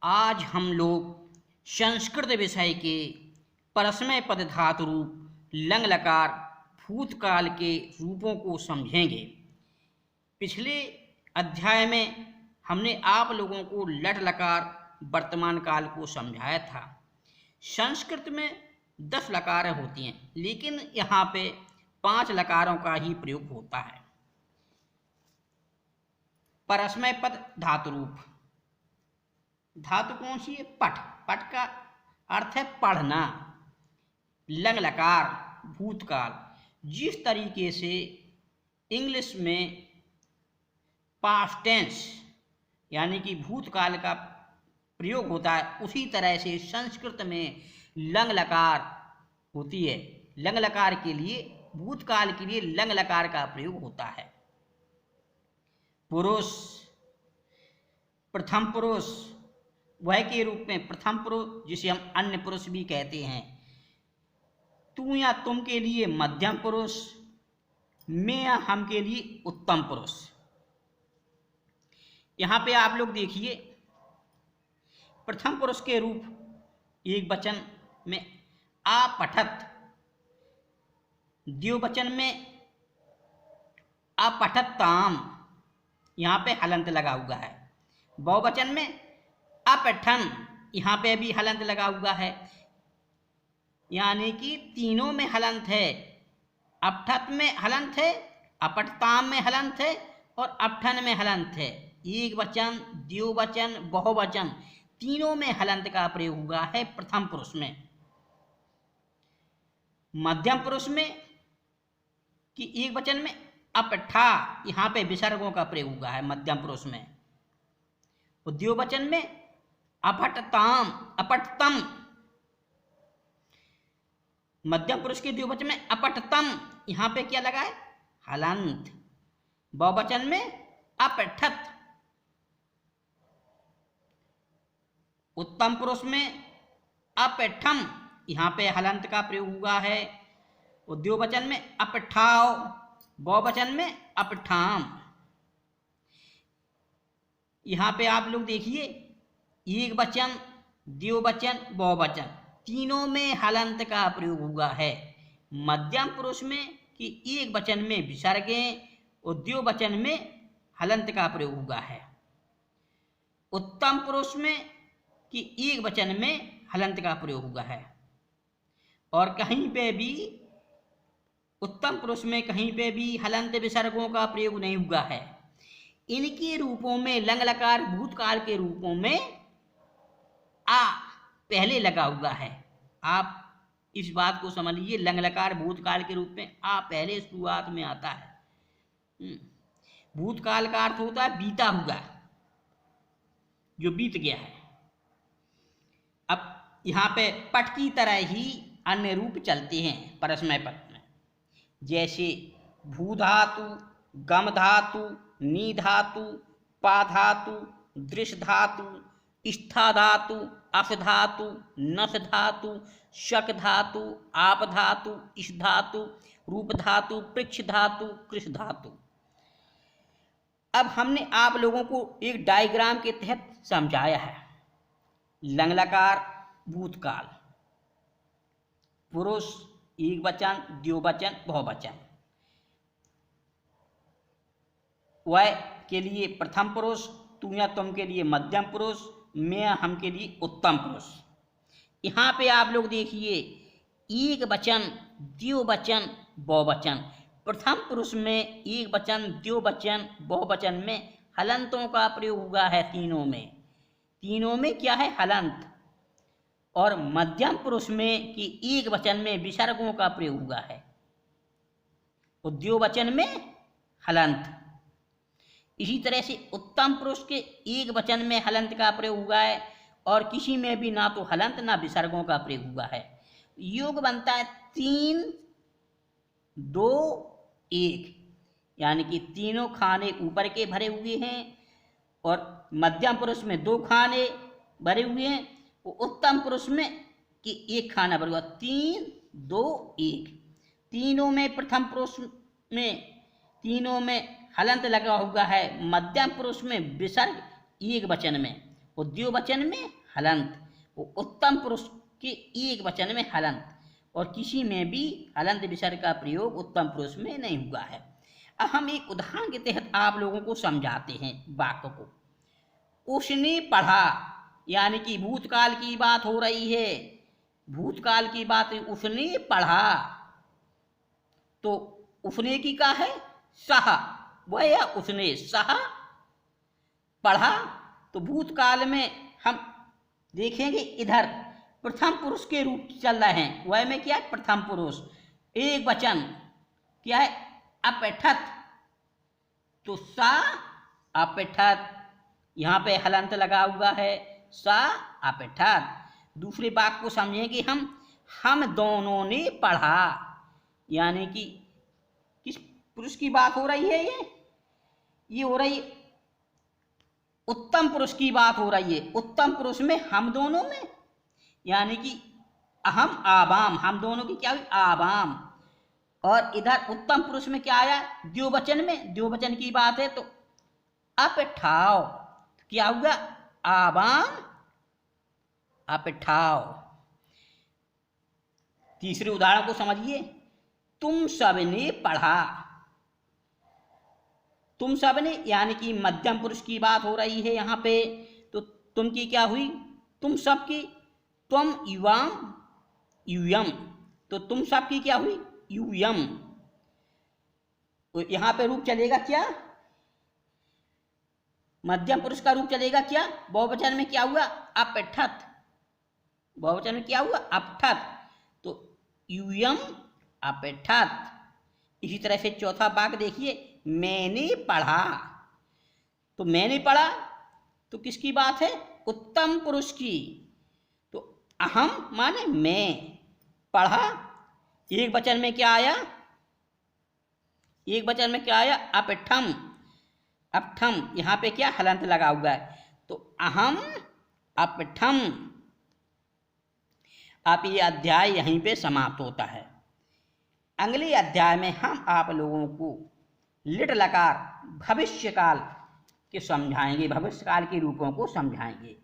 आज हम लोग संस्कृत विषय के परस्मय पद धातु रूप लंग लकार भूतकाल के रूपों को समझेंगे। पिछले अध्याय में हमने आप लोगों को लट लकार वर्तमान काल को समझाया था। संस्कृत में 10 लकारें होती हैं, लेकिन यहाँ पे 5 लकारों का ही प्रयोग होता है। परस्मय पद धातु रूप धातु कौन सी है? पठ। पठ का अर्थ है पढ़ना। लंग लकार भूतकाल, जिस तरीके से इंग्लिश में पास्ट टेंस यानी कि भूतकाल का प्रयोग होता है, उसी तरह से संस्कृत में लंग लकार होती है। लंग लकार के लिए, भूतकाल के लिए लंग लकार का प्रयोग होता है। पुरुष, प्रथम पुरुष वह के रूप में प्रथम पुरुष, जिसे हम अन्य पुरुष भी कहते हैं। तू या तुम के लिए मध्यम पुरुष, मैं या हम के लिए उत्तम पुरुष। यहां पे आप लोग देखिए, प्रथम पुरुष के रूप एक वचन में अपठत, द्विवचन में अपठताम, यहां पे हलंत लगा हुआ है। बहुवचन में अपठन, यहां पे भी हलंत लगा हुआ है, यानी कि तीनों में हलंत है। अपठत में हलंत है, अपठताम में हलंत है और अपठन में हलंत है। एक वचन, द्विवचन, बहुवचन तीनों में हलंत का प्रयोग हुआ है प्रथम पुरुष में। मध्यम पुरुष में कि एक वचन में अपठा, यहां पे विसर्गों का प्रयोग हुआ है मध्यम पुरुष में। द्विवचन में अपठताम, अपठतम, मध्यम पुरुष के द्विवचन में अपठतम, यहां पे क्या लगा है? हलंत। बहुवचन में अपठत। उत्तम पुरुष में अपठम, यहां पे हलंत का प्रयोग हुआ है। द्विवचन में अपठाओ, बहुवचन में अपठाम। यहां पे आप लोग देखिए, एक वचन, द्विवचन, बहुवचन तीनों में हलंत का प्रयोग हुआ है। मध्यम पुरुष में कि एक वचन में विसर्गें और द्विवचन में हलंत का प्रयोग हुआ है। उत्तम पुरुष में कि एक वचन में हलंत का प्रयोग हुआ है। और कहीं पे भी उत्तम पुरुष में कहीं पे भी हलंत विसर्गों का प्रयोग नहीं हुआ है। इनके रूपों में लंग लकार भूतकाल के रूपों में आ पहले लगा हुआ है। आप इस बात को समझ लीजिए, लंग लकार भूतकाल के रूप में आ पहले शुरुआत में आता है। भूतकाल का अर्थ होता है बीता हुआ, जो बीत गया है। अब यहां पे पट की तरह ही अन्य रूप चलते हैं परस्मय पद में, जैसे भू धातु, गम धातु, नी धातु, पा धातु, दृश धातु, स्था धातु, अस धातु, नस धातु, शक धातु, आप धातु, इस धातु, रूप धातु, पृक्ष धातु, कृष धातु। अब हमने आप लोगों को एक डायग्राम के तहत समझाया है। लंग लकार भूतकाल, पुरुष, एक वचन, द्विवचन, बहुवचन। वह के लिए प्रथम पुरुष, तू या तुम के लिए मध्यम पुरुष, मैं हम के लिए उत्तम पुरुष। यहां पे आप लोग देखिए, एक वचन, द्विवचन, बहुवचन। प्रथम पुरुष में एक वचन, द्विवचन, बहुवचन में हलंतों का प्रयोग हुआ है। तीनों में क्या है? हलंत। और मध्यम पुरुष में कि एक वचन में विसर्गों का प्रयोग हुआ है और द्विवचन में हलंत। इसी तरह से उत्तम पुरुष के एक वचन में हलंत का प्रयोग हुआ है और किसी में भी ना तो हलंत ना विसर्गों का प्रयोग हुआ है। योग बनता है 3, 2, 1, यानी कि तीनों खाने ऊपर के भरे हुए हैं और मध्यम पुरुष में 2 खाने भरे हुए हैं, उत्तम पुरुष में कि 1 खाना भरा हुआ। 3, 2, 1। तीनों में प्रथम पुरुष में तीनों में हलंत लगा हुआ है। मध्यम पुरुष में विसर्ग एक वचन में और द्विवचन में हलंत, वो उत्तम पुरुष के एक वचन में हलंत, और किसी में भी हलंत विसर्ग का प्रयोग उत्तम पुरुष में नहीं हुआ है। अब हम एक उदाहरण के तहत आप लोगों को समझाते हैं वाक्य को। उसने पढ़ा, यानी कि भूतकाल की बात हो रही है, भूतकाल की बात, उसने पढ़ा, तो उसने की का है सह, वह या उसने सह पढ़ा। तो भूतकाल में हम देखेंगे इधर प्रथम पुरुष के रूप चल रहे हैं, वह में क्या है प्रथम पुरुष, एक वचन क्या है अपठत, तो सा अपठत, यहाँ पे हलंत लगा हुआ है सा अपठत। दूसरे वाक्य को समझेंगे हम दोनों ने पढ़ा, यानी कि किस पुरुष की बात हो रही है, ये हो रही उत्तम पुरुष की बात हो रही है। उत्तम पुरुष में हम दोनों में, यानी कि अहम आवाम, हम दोनों की क्या हुई आवाम, और इधर उत्तम पुरुष में क्या आया द्विवचन में, द्विवचन की बात है, तो अपठाओ, क्या हुआ आवाम अपठाओ। तीसरे उदाहरण को समझिए, तुम सबने पढ़ा, तुम सबने यानी कि मध्यम पुरुष की बात हो रही है यहाँ पे, तो तुम की क्या हुई तुम सब की, त्वम युवाम यूयम, तो तुम सब की क्या हुई यूयम। तो यहाँ पे रूप चलेगा क्या, मध्यम पुरुष का रूप चलेगा क्या, बहुवचन में क्या हुआ अपठत, बहुवचन में क्या हुआ अपठत, तो यूयम अपठत। इसी तरह से चौथा वाक्य देखिए, मैंने पढ़ा, तो मैंने पढ़ा तो किसकी बात है उत्तम पुरुष की, तो अहम माने मैं, पढ़ा एक वचन में क्या आया, एक वचन में क्या आया अपठम, अपठम, यहाँ पे क्या हलंत लगा हुआ है, तो अहम अपठम। आप ये अध्याय यहीं पे समाप्त होता है। अगले अध्याय में हम आप लोगों को लिट लकार भविष्यकाल के समझाएंगे, भविष्यकाल के रूपों को समझाएंगे।